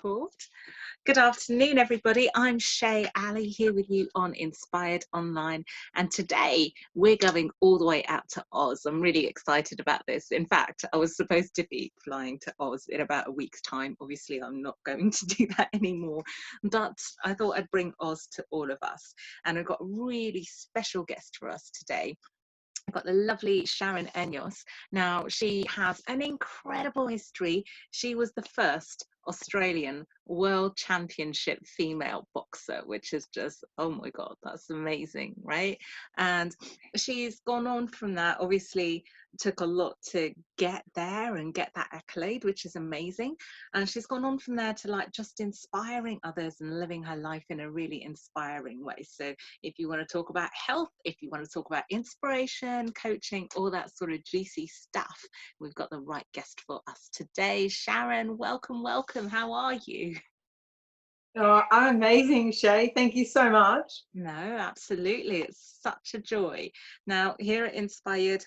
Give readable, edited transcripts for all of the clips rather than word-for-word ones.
record. Good afternoon, everybody. I'm Shay Ali here with you on Inspired Online, and today we're going all the way out to Oz. I'm really excited about this. In fact, I was supposed to be flying to Oz in about a week's time. Obviously, I'm not going to do that anymore, but I thought I'd bring Oz to all of us, and I've got a really special guest for us today. I've got the lovely Sharon Ányos. Now, she has an incredible history. She was the first Australian World Championship female boxer, which is just, oh my God, that's amazing, right? And she's gone on from that, obviously took a lot to get there and get that accolade, which is amazing. And she's gone on from there to like just inspiring others and living her life in a really inspiring way. So if you want to talk about health, if you want to talk about inspiration, coaching, all that sort of juicy stuff, we've got the right guest for us today. Sharon, welcome, welcome. How are you? Oh, I'm amazing, Shay. Thank you so much. No, absolutely. It's such a joy. Now, here at Inspired,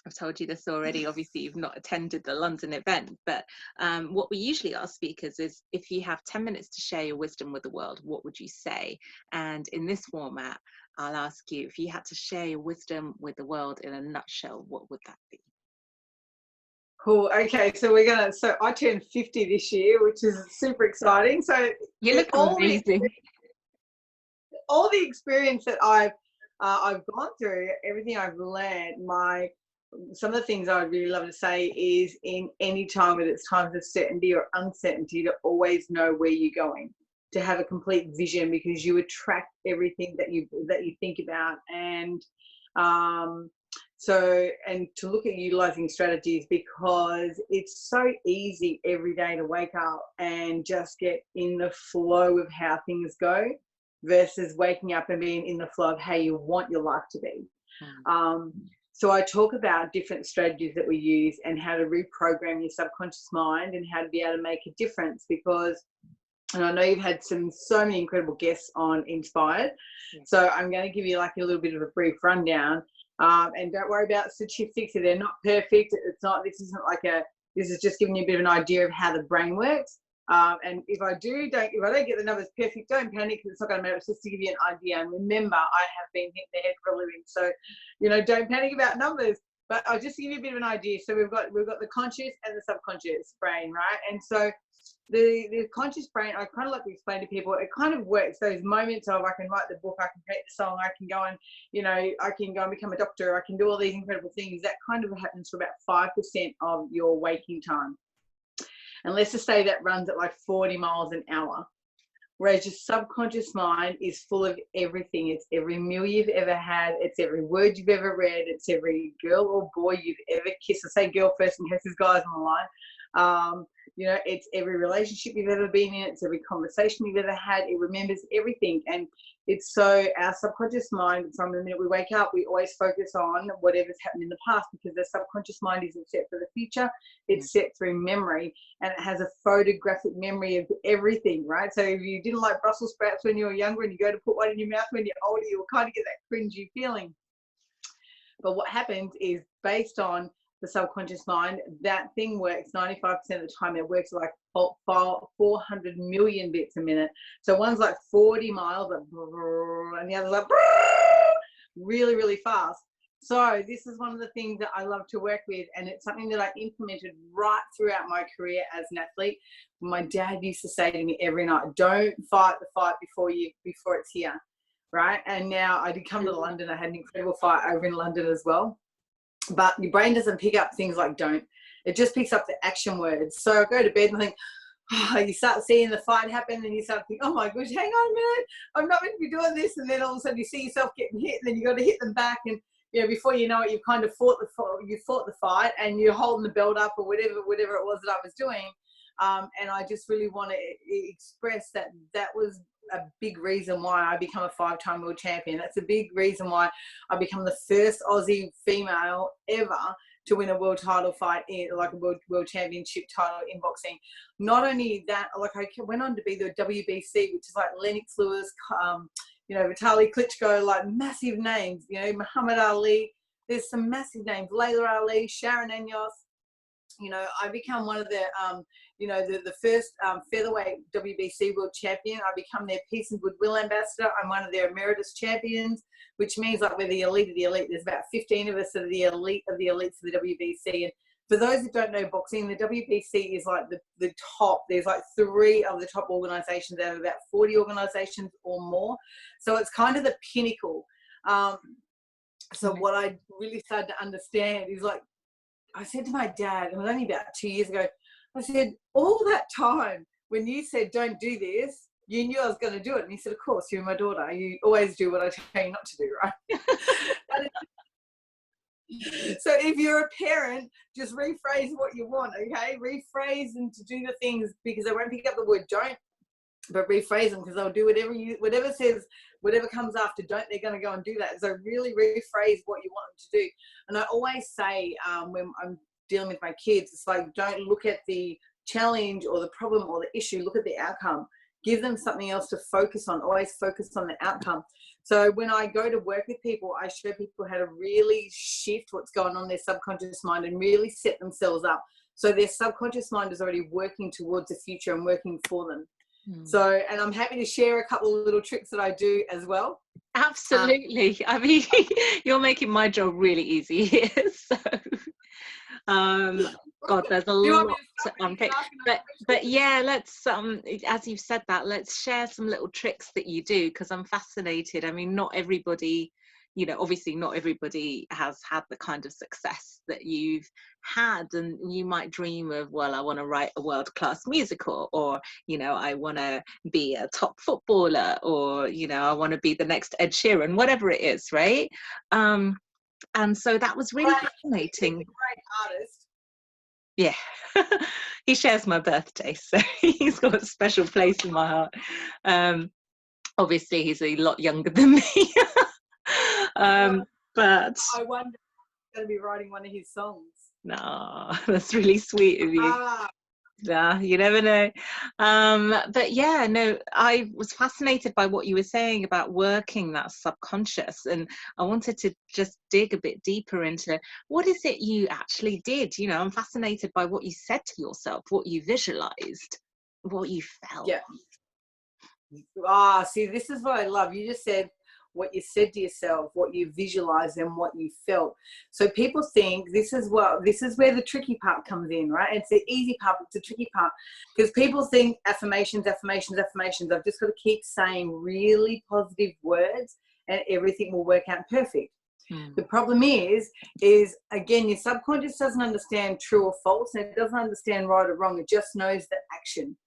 I've told you this already, obviously you've not attended the London event, but what we usually ask speakers is, if you have 10 minutes to share your wisdom with the world, what would you say? And in this format, I'll ask you, if you had to share your wisdom with the world in a nutshell, what would that be? Cool. Okay, so I turned 50 this year, which is super exciting. So You look amazing. All the experience that I've gone through, everything I've learned, some of the things I'd really love to say is, in any time, whether it's times of certainty or uncertainty, to always know where you're going, to have a complete vision, because you attract everything that you think about, and and to look at utilizing strategies, because it's so easy every day to wake up and just get in the flow of how things go, versus waking up and being in the flow of how you want your life to be. So I talk about different strategies that we use and how to reprogram your subconscious mind and how to be able to make a difference, because, and I know you've had so many incredible guests on Inspired. Yes. So I'm going to give you like a little bit of a brief rundown. And don't worry about statistics. They're not perfect. This is just giving you a bit of an idea of how the brain works. And if I don't get the numbers perfect, don't panic, because it's not going to matter. It's just to give you an idea. And remember, I have been hitting the head for a living, so don't panic about numbers. But I'll just give you a bit of an idea. So we've got the conscious and the subconscious brain, right? And so the conscious brain, I kind of like to explain to people, it kind of works those moments of, I can write the book, I can create the song, I can go and I can go and become a doctor, I can do all these incredible things. That kind of happens for about 5% of your waking time. And let's just say that runs at like 40 miles an hour. Whereas your subconscious mind is full of everything. It's every meal you've ever had. It's every word you've ever read. It's every girl or boy you've ever kissed. I say girl first in case there's guys on the line. It's every relationship you've ever been in. It's every conversation you've ever had. It remembers everything. And it's so our subconscious mind, from the minute we wake up, we always focus on whatever's happened in the past, because the subconscious mind isn't set for the future. It's set through memory, and it has a photographic memory of everything, right? So if you didn't like Brussels sprouts when you were younger and you go to put one in your mouth when you're older, you'll kind of get that cringy feeling. But what happens is, based on the subconscious mind, that thing works 95% of the time. It works like 400 million bits a minute. So one's like 40 miles, and the other's like really, really fast. So this is one of the things that I love to work with, and it's something that I implemented right throughout my career as an athlete. My dad used to say to me every night, don't fight the fight before it's here, right? And now I did come to London. I had an incredible fight over in London as well. But your brain doesn't pick up things like don't. It just picks up the action words. So I go to bed and I think, you start seeing the fight happen, and you start thinking, oh my gosh, hang on a minute, I'm not meant to be doing this. And then all of a sudden you see yourself getting hit, and then you got to hit them back. And before you know it, you've kind of fought the fight, and you're holding the belt up or whatever it was that I was doing. And I just really want to express that was a big reason why I become a 5-time world champion. That's a big reason why I become the first Aussie female ever to win a world title fight, like a world championship title in boxing. Not only that, like I went on to be the WBC, which is like Lennox Lewis, Vitaly Klitschko, like massive names, Muhammad Ali. There's some massive names, Layla Ali, Sharon Ányos. I become one of the you know, the first featherweight WBC world champion. I become their peace and goodwill ambassador. I'm one of their emeritus champions, which means like we're the elite of the elite. There's about 15 of us that are the elite of the elites for the WBC. And for those who don't know boxing, the WBC is like the top. There's like 3 of the top organizations out of about 40 organizations or more. So it's kind of the pinnacle. So what I really started to understand is, like, I said to my dad, it was only about 2 years ago, I said, all that time when you said, don't do this, you knew I was going to do it. And he said, of course, you're my daughter. You always do what I tell you not to do, right? So if you're a parent, just rephrase what you want, okay? Rephrase them to do the things, because they won't pick up the word don't, but rephrase them, because they'll do whatever comes after don't, they're going to go and do that. So really rephrase what you want them to do. And I always say, when I'm dealing with my kids, it's like, don't look at the challenge or the problem or the issue, look at the outcome. Give them something else to focus on. Always focus on the outcome. So when I go to work with people, I show people how to really shift what's going on in their subconscious mind and really set themselves up. So their subconscious mind is already working towards the future and working for them. So, and I'm happy to share a couple of little tricks that I do as well. Absolutely. I mean, you're making my job really easy here. So, God, there's a lot to unpick. But yeah, let's, as you've said that, let's share some little tricks that you do, because I'm fascinated. I mean, not everybody, you know, obviously not everybody has had the kind of success that you've had, and you might dream of, well, I want to write a world-class musical, or, you know, I want to be a top footballer, or, you know, I want to be the next Ed Sheeran, whatever it is, right? And so that was really fascinating. Great artist. Yeah. He shares my birthday, so he's got a special place in my heart. Obviously he's a lot younger than me. But I wonder if I'm going to be writing one of his songs. No, that's really sweet of you. Yeah, you never know. But yeah, no, I was fascinated by what you were saying about working that subconscious, and I wanted to just dig a bit deeper into what is it you actually did. You know, I'm fascinated by what you said to yourself, what you visualized, what you felt. Yeah. See, this is what I love. You just said what you said to yourself, what you visualized, and what you felt. So people think this is where the tricky part comes in, right? It's the easy part, but it's the tricky part, because people think affirmations. I've just got to keep saying really positive words and everything will work out perfect. The problem is again, your subconscious doesn't understand true or false, and it doesn't understand right or wrong. It just knows the action.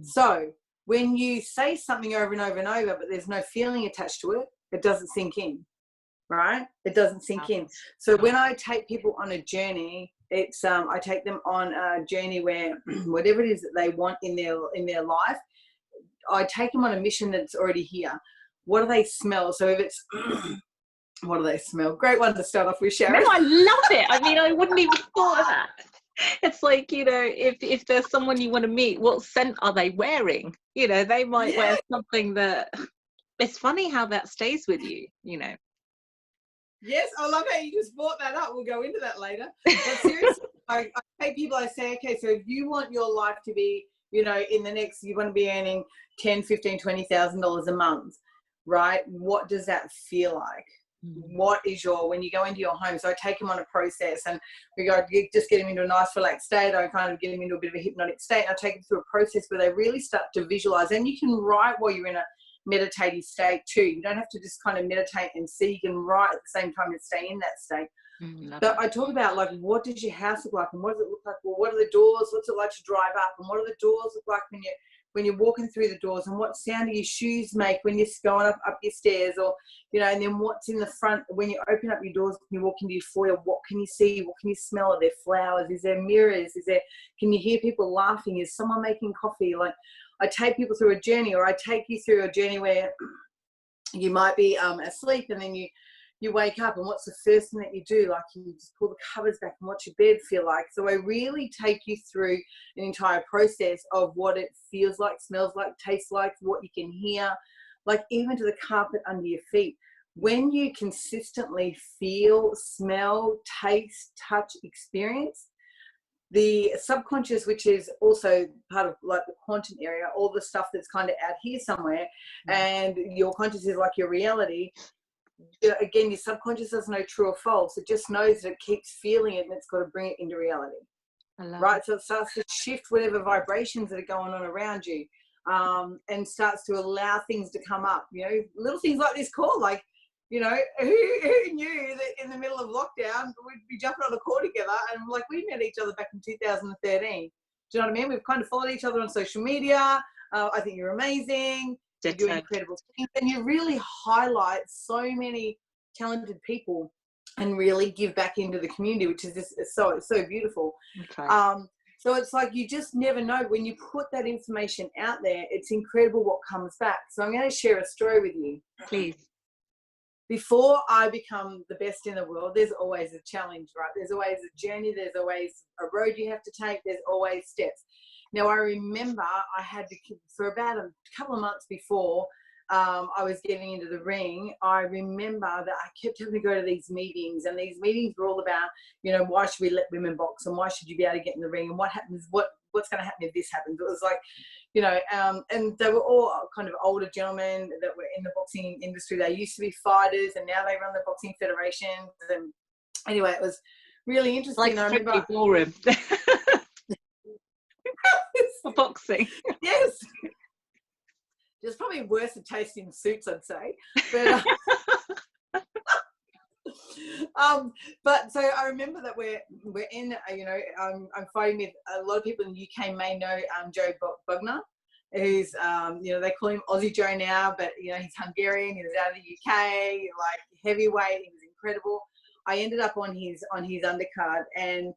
So when you say something over and over and over, but there's no feeling attached to it, it doesn't sink in, right? It doesn't sink in. So when I take people on a journey, it's I take them on a journey where whatever it is that they want in their life, I take them on a mission that's already here. What do they smell? So if it's what do they smell? Great one to start off with, Sharon. No, I love it. I mean, I wouldn't even thought of that. It's like, you know, if there's someone you want to meet, what scent are they wearing? You know, they might wear something that, it's funny how that stays with you, you know. Yes, I love how you just brought that up. We'll go into that later. But seriously, I take people, I say, okay, so if you want your life to be, you know, in the next, you want to be earning $10,000, $15,000, $20,000 a month, right? What does that feel like? What is when you go into your home? So I take them on a process, and we go just get them into a nice relaxed state. I kind of get them into a bit of a hypnotic state. I take them through a process where they really start to visualize, and you can write while you're in a meditative state too. You don't have to just kind of meditate and see. You can write at the same time and stay in that state. But I talk about, like, what does your house look like, and what does it look like? Well, what are the doors? What's it like to drive up? And what do the doors look like when you're walking through the doors? And what sound do your shoes make when you're going up your stairs? Or, you know, and then what's in the front when you open up your doors, when you walk into your foyer? What can you see? What can you smell? Are there flowers? Is there mirrors? Can you hear people laughing? Is someone making coffee? Like, I take people through a journey, or I take you through a journey where you might be asleep, and then you wake up, and what's the first thing that you do? Like, you just pull the covers back, and what's your bed feel like? So I really take you through an entire process of what it feels like, smells like, tastes like, what you can hear, like even to the carpet under your feet. When you consistently feel, smell, taste, touch, experience, the subconscious, which is also part of like the quantum area, all the stuff that's kind of out here somewhere, and your conscious is like your reality. Again, your subconscious doesn't know true or false. It just knows that it keeps feeling it and it's got to bring it into reality. Right? It. So it starts to shift whatever vibrations that are going on around you, and starts to allow things to come up. You know, little things like this call, like, you know, who knew that in the middle of lockdown we'd be jumping on a call together, and like we met each other back in 2013. Do you know what I mean? We've kind of followed each other on social media. I think you're amazing. You're doing incredible things, and you really highlight so many talented people and really give back into the community, which is just so beautiful. Okay. So it's like you just never know when you put that information out there. It's incredible what comes back. So I'm going to share a story with you. Please. Before I become the best in the world, there's always a challenge, right? There's always a journey. There's always a road you have to take. There's always steps. Now, I remember I had to, for about a couple of months before I was getting into the ring, I remember that I kept having to go to these meetings, and these meetings were all about, you know, why should we let women box, and why should you be able to get in the ring, and what happens, what's going to happen if this happens. It was like, you know, and they were all kind of older gentlemen that were in the boxing industry. They used to be fighters, and now they run the boxing federations. And anyway, it was really interesting. Like I remember ballroom. For boxing. Yes. It's probably worse than tasting suits, I'd say. But so I remember that we're in, you know, I'm fighting with a lot of people in the UK may know Joe Bugner, who's, you know, they call him Aussie Joe now, but, you know, he's Hungarian. He was out of the UK, like heavyweight. He was incredible. I ended up on his undercard, and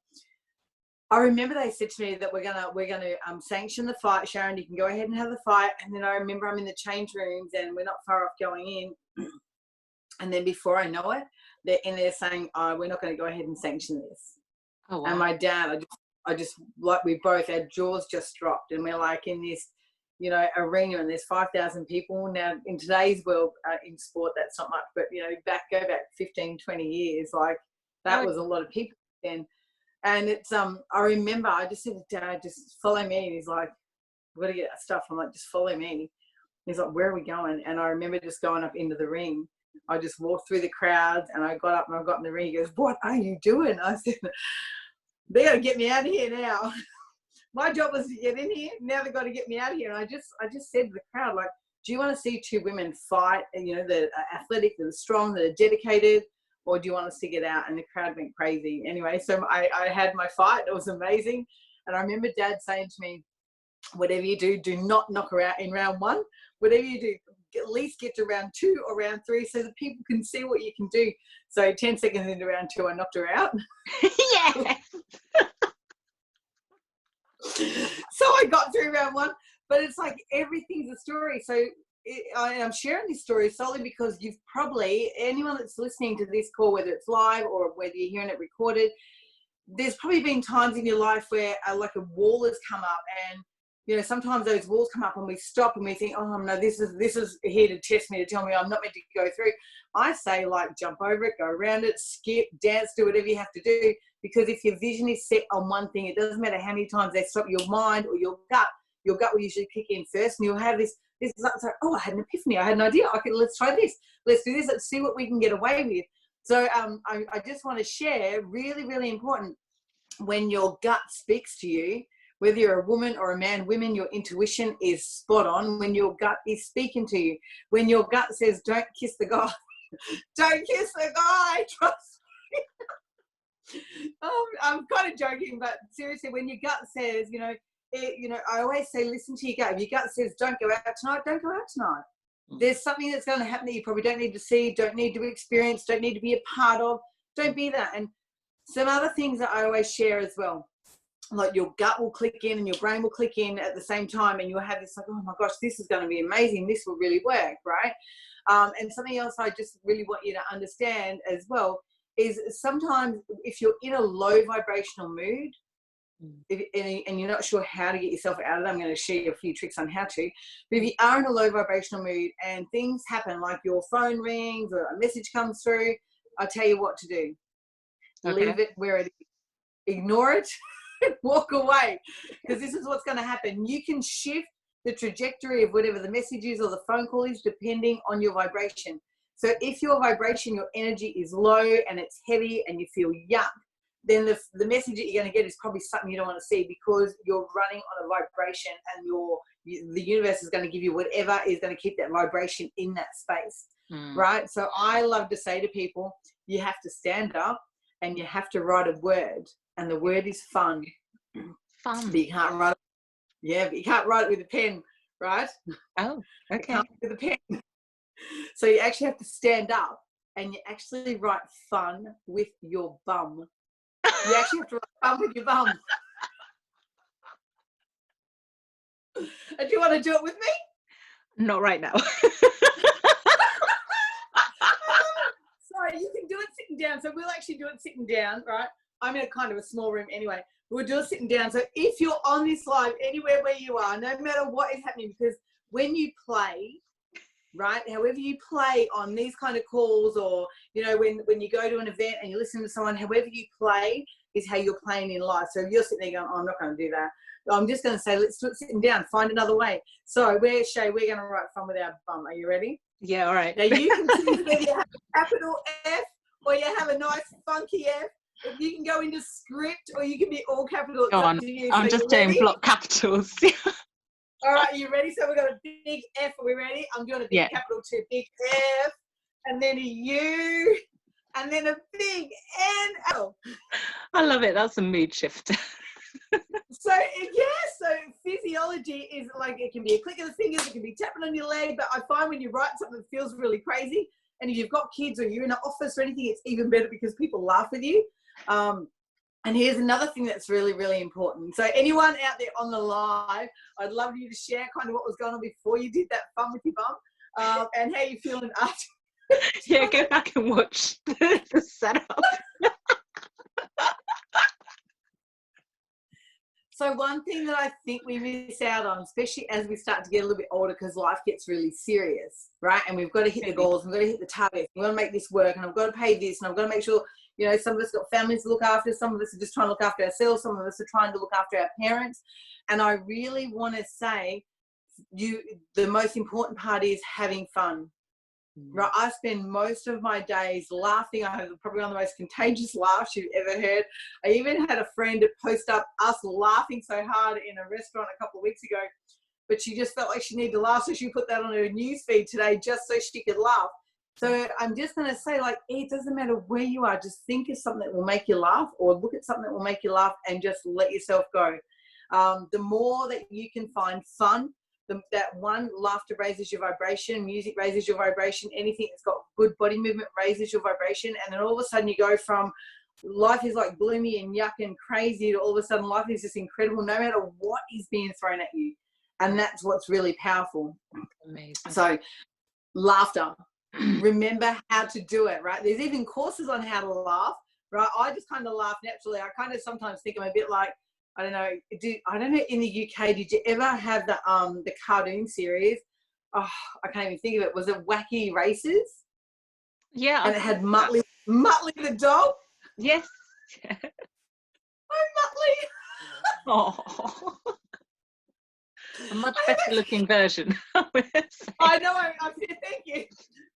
I remember they said to me that we're gonna sanction the fight, Sharon. You can go ahead and have the fight. And then I remember I'm in the change rooms, and we're not far off going in. And then before I know it, they're in there saying, "Oh, we're not going to go ahead and sanction this." Oh, wow. And my dad, I just like, we both, our jaws just dropped, and we're like in this, you know, arena, and there's 5,000 people now. In today's world, in sport, that's not much, but you know, go back 15, 20 years, like that was a lot of people then. And it's, I remember I just said to Dad, just follow me. And he's like, we've got to get that stuff. I'm like, just follow me. He's like, where are we going? And I remember just going up into the ring. I just walked through the crowds, and I got up and I got in the ring. He goes, what are you doing? I said, they got to get me out of here now. My job was to get in here. Now they've got to get me out of here. And I just said to the crowd, like, do you want to see two women fight, and, you know, that are athletic, that are strong, that are dedicated, or do you want us to get out? And the crowd went crazy. Anyway, so I had my fight. It was amazing. And I remember Dad saying to me, whatever you do, do not knock her out in round one. Whatever you do, at least get to round 2 or round 3 so that people can see what you can do. So 10 seconds into round 2, I knocked her out. Yes. So I got through round 1. But it's like everything's a story. So I'm sharing this story solely because you've probably, anyone that's listening to this call, whether it's live or whether you're hearing it recorded, there's probably been times in your life where like a wall has come up, and you know, sometimes those walls come up and we stop and we think, oh no, this is here to test me, to tell me I'm not meant to go through. I say, like, jump over it, go around it, skip, dance, do whatever you have to do, because if your vision is set on one thing, it doesn't matter how many times they stop your mind or your gut will usually kick in first, and you'll have this is like, oh, I had an epiphany, I had an idea, okay, let's try this, let's do this, let's see what we can get away with. So I just want to share, really, really important, when your gut speaks to you, whether you're a woman or a man, women, your intuition is spot on. When your gut is speaking to you, when your gut says, don't kiss the guy, don't kiss the guy, trust me. I'm kind of joking, but seriously, when your gut says, you know, I always say, listen to your gut. If your gut says, don't go out tonight, don't go out tonight. There's something that's going to happen that you probably don't need to see, don't need to experience, don't need to be a part of. Don't be that. And some other things that I always share as well, like your gut will click in and your brain will click in at the same time, and you'll have this like, oh my gosh, this is going to be amazing. This will really work, right? And something else I just really want you to understand as well is sometimes if you're in a low vibrational mood, and you're not sure how to get yourself out of it, I'm going to share you a few tricks on how to. But if you are in a low vibrational mood and things happen, like your phone rings or a message comes through, I'll tell you what to do. Okay. Leave it where it is. Ignore it. walk away, because this is what's going to happen. You can shift the trajectory of whatever the message is or the phone call is depending on your vibration. So if your vibration, your energy is low and it's heavy and you feel yuck, then the message that you're going to get is probably something you don't want to see, because you're running on a vibration, and the universe is going to give you whatever is going to keep that vibration in that space, right? So I love to say to people, you have to stand up and you have to write a word, and the word is fun. Fun. But you can't write it. Yeah, but you can't write it with a pen, right? Oh, okay. You can't with a pen. So you actually have to stand up and you actually write fun with your bum. You actually have to write fun with your bum. And do you want to do it with me? Not right now. Sorry, you can do it sitting down. So we'll actually do it sitting down, right? I'm in a kind of a small room anyway. We'll do it sitting down. So if you're on this live, anywhere where you are, no matter what is happening, because when you play, right, however you play on these kind of calls, or, you know, when you go to an event and you listen to someone, however you play is how you're playing in life. So if you're sitting there going, oh, I'm not going to do that, I'm just going to say, let's do it sitting down, find another way. So Shay, we're going to write fun with our bum. Are you ready? Yeah, all right. Now you can choose whether you have a capital F or you have a nice funky F. If you can go into script or you can be all capital. Go on. I'm just doing block capitals. All right, you ready? So we've got a big F. Are we ready? I'm doing a big capital too. Big F, and then a U, and then a big N. Oh. I love it. That's a mood shifter. So physiology is like, it can be a click of the fingers, it can be tapping on your leg, but I find when you write something that feels really crazy, and if you've got kids or you're in an office or anything, it's even better because people laugh with you. And here's another thing that's really, really important. So anyone out there on the live, I'd love you to share kind of what was going on before you did that fun with your bum, and how you feeling after. Yeah, go back and watch the setup. So one thing that I think we miss out on, especially as we start to get a little bit older, because life gets really serious, right? And we've got to hit the goals, we've got to hit the targets, we've got to make this work, and I've got to pay this, and I've got to make sure, you know, some of us got families to look after, some of us are just trying to look after ourselves, some of us are trying to look after our parents. And I really want to say, the most important part is having fun. Right, I spend most of my days laughing. I have probably one of the most contagious laughs you've ever heard. I even had a friend post up us laughing so hard in a restaurant a couple of weeks ago, but she just felt like she needed to laugh, so she put that on her news feed today just so she could laugh. So I'm just going to say, like, it doesn't matter where you are, just think of something that will make you laugh, or look at something that will make you laugh, and just let yourself go. The more that you can find fun, that one, laughter raises your vibration, music raises your vibration, anything that's got good body movement raises your vibration, and then all of a sudden you go from life is like gloomy and yuck and crazy to all of a sudden life is just incredible no matter what is being thrown at you. And that's what's really powerful. Amazing. So laughter, remember how to do it, right? There's even courses on how to laugh, right? I just kind of laugh naturally. I kind of sometimes think I'm a bit like, I don't know, in the UK, did you ever have the cartoon series? Oh, I can't even think of it. Was it Wacky Races? Yeah. And it had Muttley the dog? Yes. I'm Muttley. Oh. A much better looking version. I know, thank you.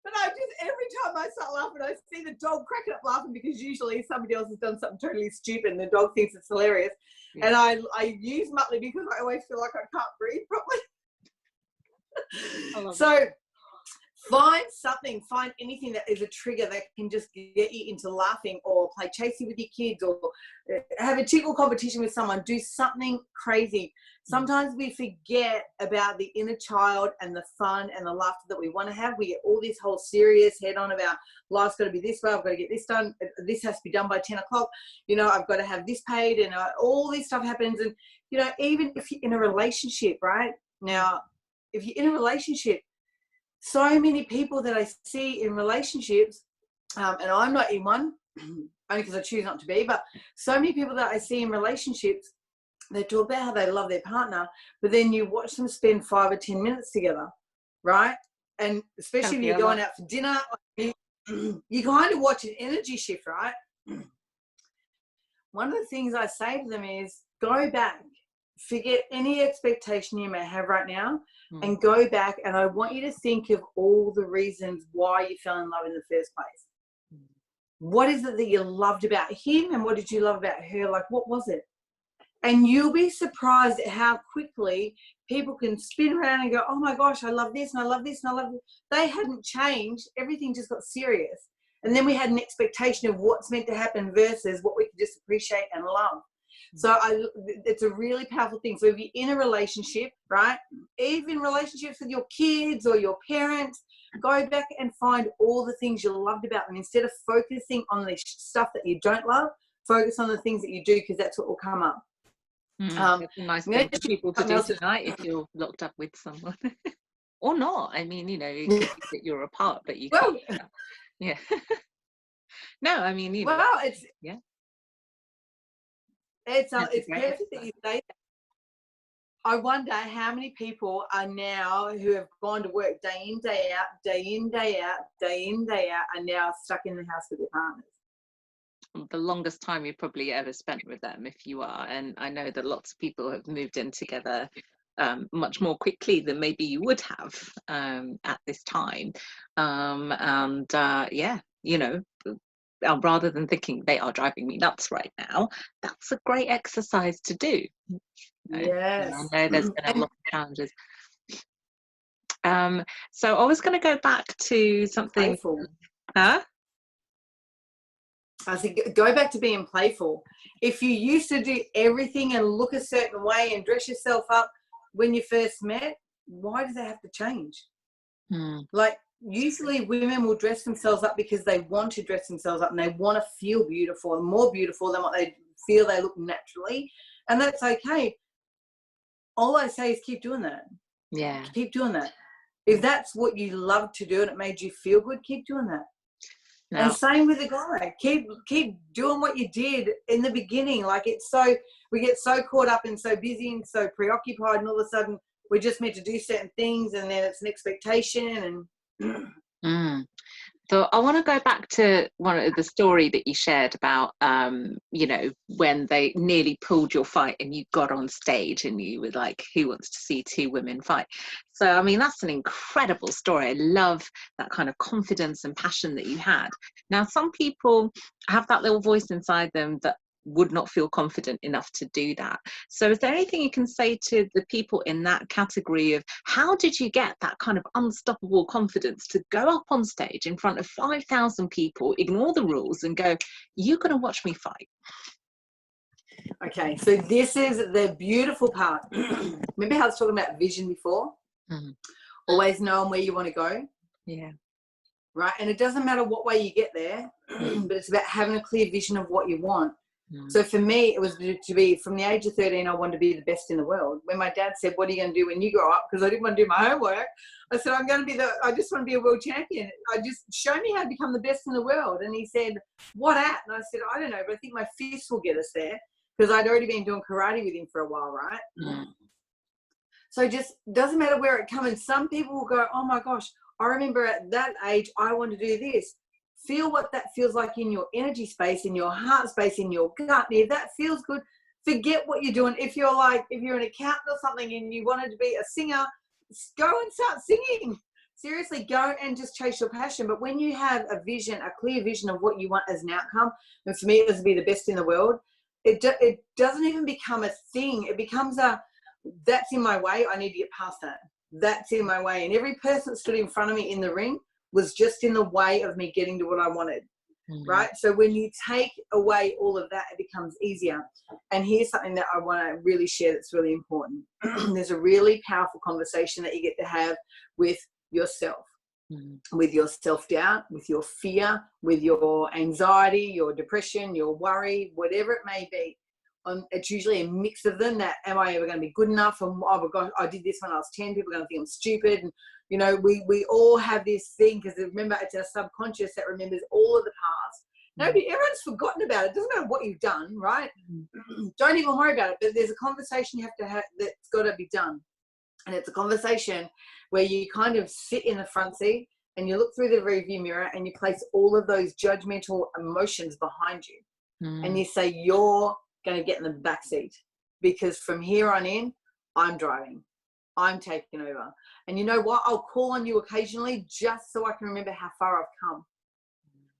But every time I start laughing, I see the dog cracking up laughing, because usually somebody else has done something totally stupid and the dog thinks it's hilarious. Yeah. And I use Muttley because I always feel like I can't breathe properly. So find anything that is a trigger that can just get you into laughing, or play chasey with your kids, or have a tickle competition with someone, do something crazy. Sometimes we forget about the inner child and the fun and the laughter that we want to have. We get all this whole serious head on about life's got to be this way, I've got to get this done, this has to be done by 10 o'clock, you know, I've got to have this paid, and all this stuff happens. And, you know, even if you're in a relationship, right? Now, if you're in a relationship, so many people that I see in relationships, and I'm not in one, only because I choose not to be, but so many people that I see in relationships, they talk about how they love their partner, but then you watch them spend 5 or 10 minutes together, right? And especially if you're going out for dinner, you kind of watch an energy shift, right? One of the things I say to them is, go back, forget any expectation you may have right now, and go back, and I want you to think of all the reasons why you fell in love in the first place. What is it that you loved about him, and what did you love about her? Like, what was it? And you'll be surprised at how quickly people can spin around and go, oh my gosh, I love this and I love this and I love this. They hadn't changed. Everything just got serious. And then we had an expectation of what's meant to happen versus what we could just appreciate and love. So it's a really powerful thing. So if you're in a relationship, right, even relationships with your kids or your parents, go back and find all the things you loved about them. Instead of focusing on the stuff that you don't love, focus on the things that you do, because that's what will come up. That's a nice thing for people to do tonight if you're locked up with someone. Or not. I mean, you know, it could be that you're apart, but you can't. Yeah. No, I mean, you know. Well, it's perfect that you say that. I wonder how many people are now who have gone to work day in, day out, day in, day out, day in, day out, are now stuck in the house with their partners. The longest time you've probably ever spent with them, if you are. And I know that lots of people have moved in together much more quickly than maybe you would have at this time. Yeah, you know, rather than thinking they are driving me nuts right now, that's a great exercise to do. Yes. I know there's been a lot of challenges. So I was going to go back to something. Playful. Huh? I think go back to being playful. If you used to do everything and look a certain way and dress yourself up when you first met, why does that have to change? Like, usually women will dress themselves up because they want to dress themselves up and they want to feel beautiful and more beautiful than what they feel they look naturally. And that's okay. All I say is keep doing that. Yeah. Keep doing that. If that's what you love to do and it made you feel good, keep doing that. No. And same with the guy. Keep doing what you did in the beginning. Like, we get so caught up and so busy and so preoccupied, and all of a sudden we're just meant to do certain things, and then it's an expectation. And So I want to go back to one of the story that you shared about, you know, when they nearly pulled your fight and you got on stage and you were like, who wants to see two women fight? So, I mean, that's an incredible story. I love that kind of confidence and passion that you had. Now, some people have that little voice inside them that would not feel confident enough to do that. So is there anything you can say to the people in that category of how did you get that kind of unstoppable confidence to go up on stage in front of 5,000 people, ignore the rules and go, you're going to watch me fight? Okay, so this is the beautiful part. Remember how I was talking about vision before? Always knowing where you want to go. Yeah. Right, and it doesn't matter what way you get there, but it's about having a clear vision of what you want. So for me, it was to be, from the age of 13, I wanted to be the best in the world. When my dad said, what are you going to do when you grow up? Because I didn't want to do my homework. I said, I just want to be a world champion. Show me how to become the best in the world. And he said, what at? And I said, I don't know, but I think my fists will get us there, because I'd already been doing karate with him for a while, right? So just doesn't matter where it comes. And some people will go, oh my gosh, I remember at that age, I want to do this. Feel what that feels like in your energy space, in your heart space, in your gut. And if that feels good, forget what you're doing. If you're an accountant or something and you wanted to be a singer, go and start singing. Seriously, go and just chase your passion. But when you have a vision, a clear vision of what you want as an outcome, and for me it was to be the best in the world, it doesn't even become a thing. It becomes that's in my way. I need to get past that. That's in my way. And every person that stood in front of me in the ring was just in the way of me getting to what I wanted, right? So when you take away all of that, it becomes easier. And here's something that I want to really share that's really important. There's a really powerful conversation that you get to have with yourself, with your self-doubt, with your fear, with your anxiety, your depression, your worry, whatever it may be. It's usually a mix of them. That, am I ever going to be good enough? And oh my gosh, I did this when I was 10. People are going to think I'm stupid. And you know, we all have this thing, because remember, it's our subconscious that remembers all of the past. Everyone's forgotten about it. It doesn't matter what you've done, right? Don't even worry about it. But there's a conversation you have to have that's got to be done, and it's a conversation where you kind of sit in the front seat and you look through the rearview mirror and you place all of those judgmental emotions behind you, and you say, you're going to get in the back seat. because from here on in, I'm driving. I'm taking over. And you know what? I'll call on you occasionally just so I can remember how far I've come.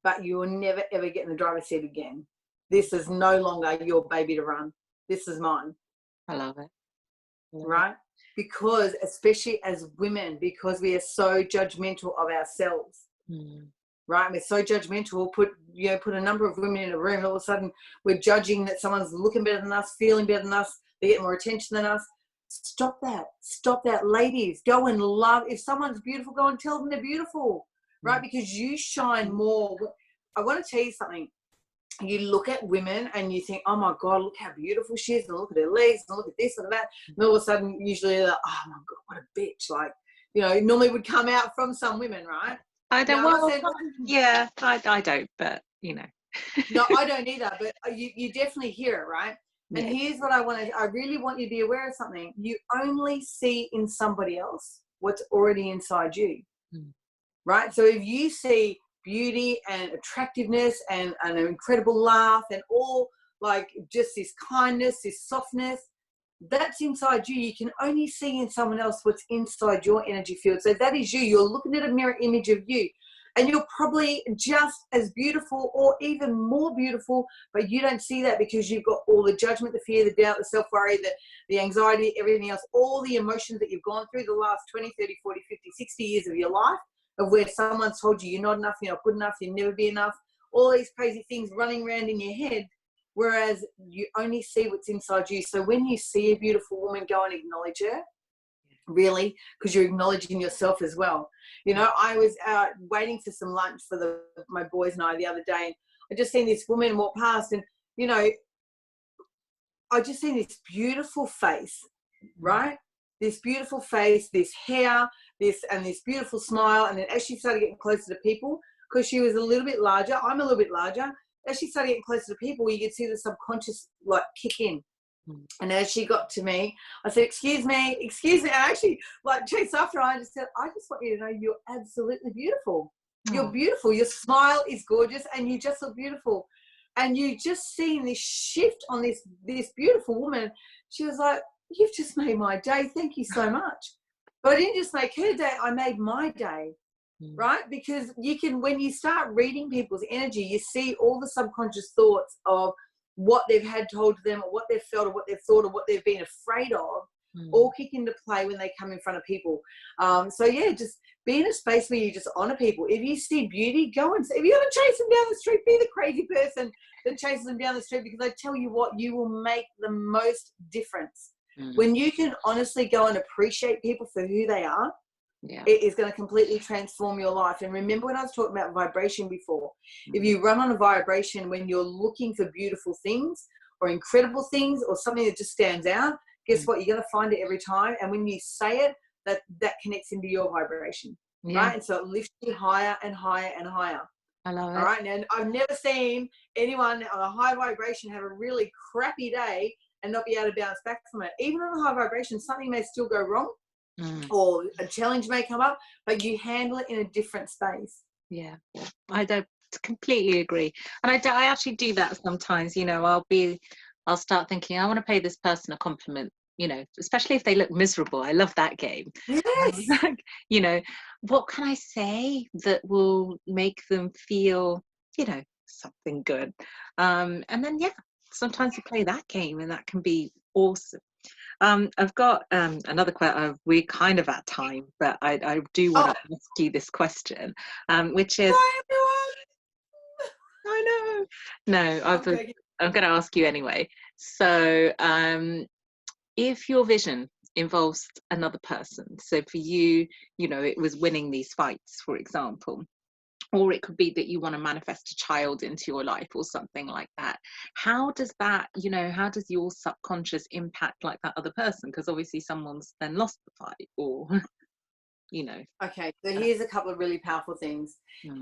But you will never, ever get in the driver's seat again. This is no longer your baby to run. This is mine. I love it. Right? Because especially as women, because we are so judgmental of ourselves. Right? We're so judgmental. Put a number of women in a room. All of a sudden, we're judging that someone's looking better than us, feeling better than us. They get more attention than us. Stop that. Stop that. Ladies, go and love. If someone's beautiful, go and tell them they're beautiful. Right? Because you shine more. I want to tell you something. You look at women and you think, oh my God, look how beautiful she is. And look at her legs and look at this and that. And all of a sudden, usually they're like, oh my God, what a bitch. Like, normally would come out from some women, right? I don't, I don't, but No, I don't either, but you definitely hear it, right? And here's what I really want you to be aware of something. You only see in somebody else what's already inside you, right? So if you see beauty and attractiveness and an incredible laugh and all, like, just this kindness, this softness, that's inside you. You can only see in someone else what's inside your energy field. So that is you. You're looking at a mirror image of you. And you're probably just as beautiful or even more beautiful, but you don't see that because you've got all the judgment, the fear, the doubt, the self-worry, the anxiety, everything else, all the emotions that you've gone through the last 20, 30, 40, 50, 60 years of your life, of where someone's told you you're not enough, you're not good enough, you'll never be enough, all these crazy things running around in your head, whereas you only see what's inside you. So when you see a beautiful woman, go and acknowledge her. Really, because you're acknowledging yourself as well. I was waiting for some lunch for my boys and I the other day, and I just seen this woman walk past, and I just seen this beautiful face, right? This beautiful face, this hair, this beautiful smile. And then as she started getting closer to people, because she was a little bit larger, I'm a little bit larger, as she started getting closer to people, you could see the subconscious like kick in. And as she got to me, I said, excuse me. And I actually chased after her. I just said, I just want you to know you're absolutely beautiful. You're beautiful. Your smile is gorgeous and you just look beautiful. And you just seen this shift on this beautiful woman. She was like, you've just made my day. Thank you so much. But I didn't just make her day. I made my day. Right? Because when you start reading people's energy, you see all the subconscious thoughts of what they've had told to them, or what they've felt, or what they've thought, or what they've been afraid of, all kick into play when they come in front of people. Just be in a space where you just honor people. If you see beauty, go and if you're going to chase them down the street, be the crazy person that chases them down the street, because I tell you what, you will make the most difference. When you can honestly go and appreciate people for who they are, it is going to completely transform your life. And remember when I was talking about vibration before, if you run on a vibration when you're looking for beautiful things or incredible things or something that just stands out, guess what? You're going to find it every time. And when you say it, that connects into your vibration, right? And so it lifts you higher and higher and higher. I love it. All right. And I've never seen anyone on a high vibration have a really crappy day and not be able to bounce back from it. Even on a high vibration, something may still go wrong. Or a challenge may come up, but you handle it in a different space. I don't completely agree, and I actually do that sometimes. I'll start thinking I want to pay this person a compliment, especially if they look miserable. I love that game. Yes. What can I say that will make them feel something good, and then sometimes you play that game and that can be awesome. I've got another question. We're kind of at time, but I do want to ask you this question, which is... Hi, everyone. I know. No, I'm going to ask you anyway. So if your vision involves another person, so for you, it was winning these fights, for example, or it could be that you want to manifest a child into your life or something like that. How does that, how does your subconscious impact like that other person? Because obviously someone's then lost the fight or, Okay, so here's a couple of really powerful things.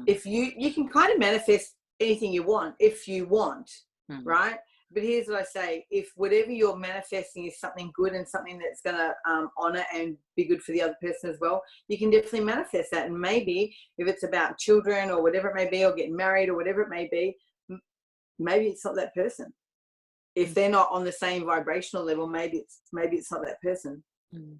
If you can kind of manifest anything you want, if you want, right? But here's what I say. If whatever you're manifesting is something good and something that's going to honor and be good for the other person as well, you can definitely manifest that. And maybe if it's about children or whatever it may be, or getting married or whatever it may be, maybe it's not that person. If they're not on the same vibrational level, maybe it's not that person. Mm.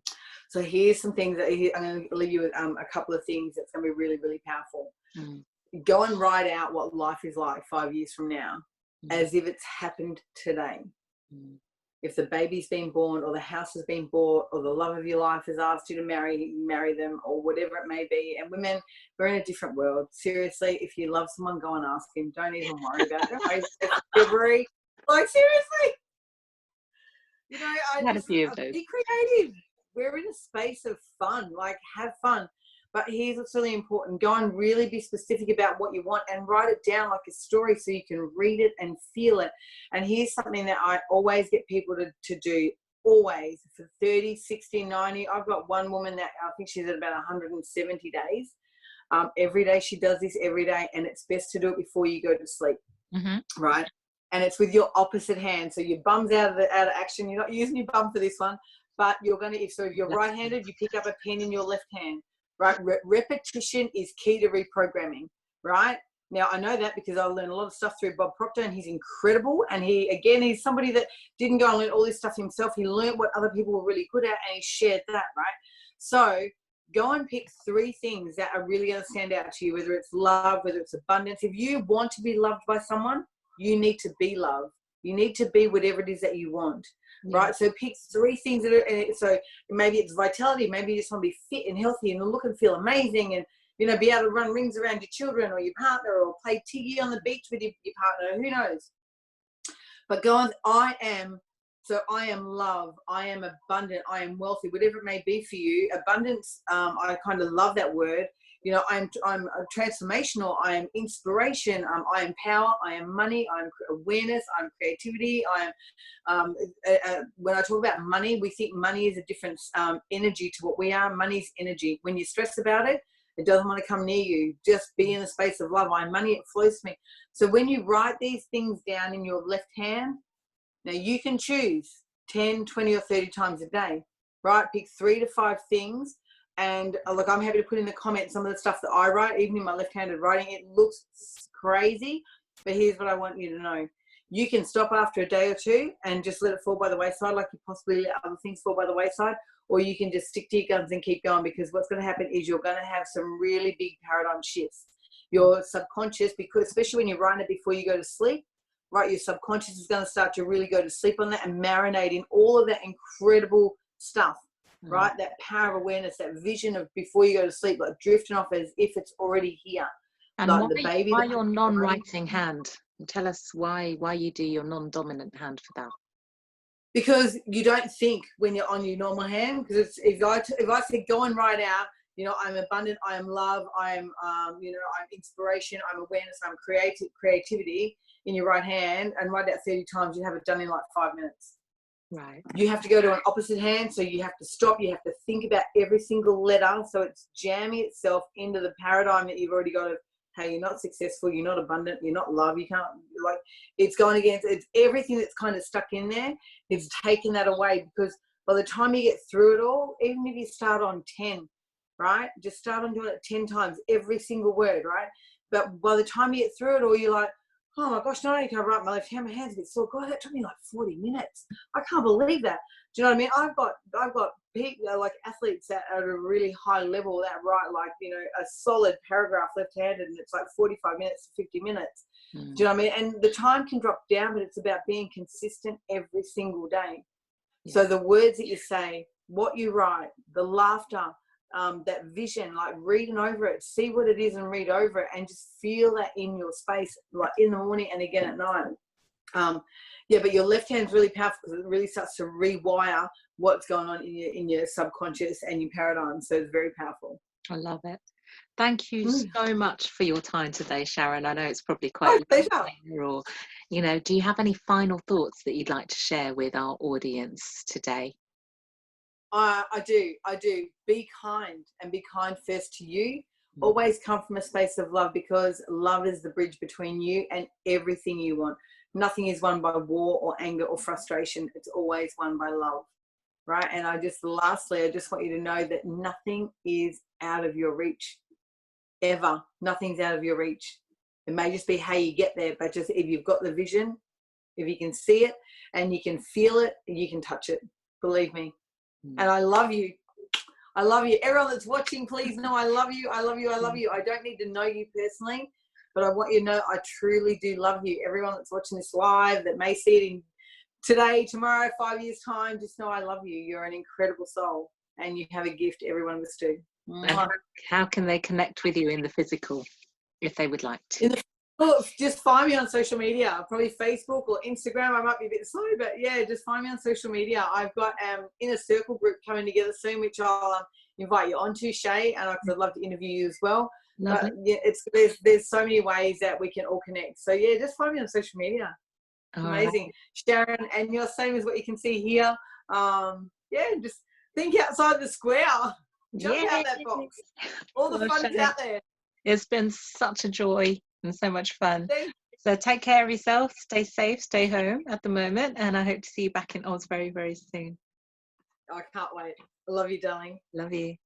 So here's some things that I'm going to leave you with a couple of things that's going to be really, really powerful. Mm. Go and write out what life is like 5 years from now, as if it's happened today. If the baby's been born, or the house has been bought, or the love of your life has asked you to marry them, or whatever it may be. And women, we're in a different world. Seriously, if you love someone, go and ask him. Don't even worry about it. Don't wait for February. Like, seriously. You know, be creative. We're in a space of fun. Like, have fun. But here's what's really important. Go and really be specific about what you want and write it down like a story so you can read it and feel it. And here's something that I always get people to do, always, for 30, 60, 90. I've got one woman that I think she's at about 170 days. Every day she does this every day, and it's best to do it before you go to sleep, right? And it's with your opposite hand. So your bum's out of action. You're not using your bum for this one, but you're going to, if you're right-handed, you pick up a pen in your left hand. Right, repetition is key to reprogramming. Right now, I know that because I learned a lot of stuff through Bob Proctor, and he's incredible. And he's somebody that didn't go and learn all this stuff himself. He learned what other people were really good at, and he shared that. Right, so go and pick 3 things that are really going to stand out to you. Whether it's love, whether it's abundance. If you want to be loved by someone, you need to be loved. You need to be whatever it is that you want. Right, so pick 3 things that are, so maybe it's vitality, maybe you just want to be fit and healthy and look and feel amazing, and be able to run rings around your children or your partner, or play tiggy on the beach with your partner, who knows. But go on, I am love, I am abundant, I am wealthy, whatever it may be for you. Abundance, I kind of love that word. I'm transformational, I am inspiration, I am power, I am money, I am awareness, I am creativity, I am, when I talk about money, we think money is a different energy to what we are. Money's energy. When you stress about it, it doesn't want to come near you. Just be in the space of love. I am money, it flows to me. So when you write these things down in your left hand, now you can choose 10, 20 or 30 times a day, right? Pick 3 to 5 things. And look, I'm happy to put in the comments some of the stuff that I write, even in my left-handed writing. It looks crazy, but here's what I want you to know. You can stop after a day or 2 and just let it fall by the wayside, like you possibly let other things fall by the wayside, or you can just stick to your guns and keep going, because what's going to happen is you're going to have some really big paradigm shifts. Your subconscious, because especially when you're writing it before you go to sleep, right, your subconscious is going to start to really go to sleep on that and marinate in all of that incredible stuff. Right, that power of awareness, that vision of before you go to sleep, like drifting off as if it's already here. And like why your non-writing hand? Tell us why you do your non-dominant hand for that. Because you don't think when you're on your normal hand. Because if I say go and write out, I'm abundant, I am love, I am I'm inspiration, I'm awareness, I'm creativity in your right hand, and write out 30 times, you have it done in like 5 minutes. Right. You have to go to an opposite hand, so you have to stop, you have to think about every single letter, so it's jamming itself into the paradigm that you've already got of, hey, you're not successful, you're not abundant, you're not love, you can't, like, it's going against, it's everything that's kind of stuck in there, it's taking that away. Because by the time you get through it all, even if you start on 10, right, just start on doing it 10 times, every single word, right, but by the time you get through it all, you're like, oh my gosh, not only can I write my left hand, my hand's a bit sore. God, that took me like 40 minutes. I can't believe that. Do you know what I mean? I've got people, like athletes that are at a really high level that write like, a solid paragraph left-handed, and it's like 45 minutes to 50 minutes. Do you know what I mean? And the time can drop down, but it's about being consistent every single day. Yeah. So the words that you say, what you write, the laughter, that vision, like reading over it, see what it is and read over it, and just feel that in your space, like in the morning and again at night. But your left hand's really powerful because it really starts to rewire what's going on in your subconscious and your paradigm. So it's very powerful. I love it. Thank you so much for your time today, Sharon. I know it's probably quite late, or do you have any final thoughts that you'd like to share with our audience today? I do. Be kind, and be kind first to you. Always come from a space of love, because love is the bridge between you and everything you want. Nothing is won by war or anger or frustration. It's always won by love, right? And lastly, I just want you to know that nothing is out of your reach, ever. Nothing's out of your reach. It may just be how you get there, but just if you've got the vision, If you can see it and you can feel it, you can touch it. Believe me. And I love you. I love you. Everyone that's watching, please know I love you. I love you. I love you. I don't need to know you personally, but I want you to know I truly do love you. Everyone that's watching this live that may see it in today, tomorrow, 5 years' time, just know I love you. You're an incredible soul and you have a gift. Every one of us do. How can they connect with you in the physical if they would like to? Just find me on social media, probably Facebook or Instagram. I might be a bit slow, but yeah, just find me on social media. I've got Inner Circle group coming together soon, which I'll invite you onto, Shay, and I'd love to interview you as well. Lovely. But yeah, there's so many ways that we can all connect. So yeah, just find me on social media. Amazing. Right. Sharon Ányos, same as what you can see here. Yeah, just think outside the square. Jump out that box. All the fun's out there. It's been such a joy and so much fun. So take care of yourself, stay safe, stay home at the moment, and I hope to see you back in Oz very, very soon. I can't wait. I love you, darling. Love you.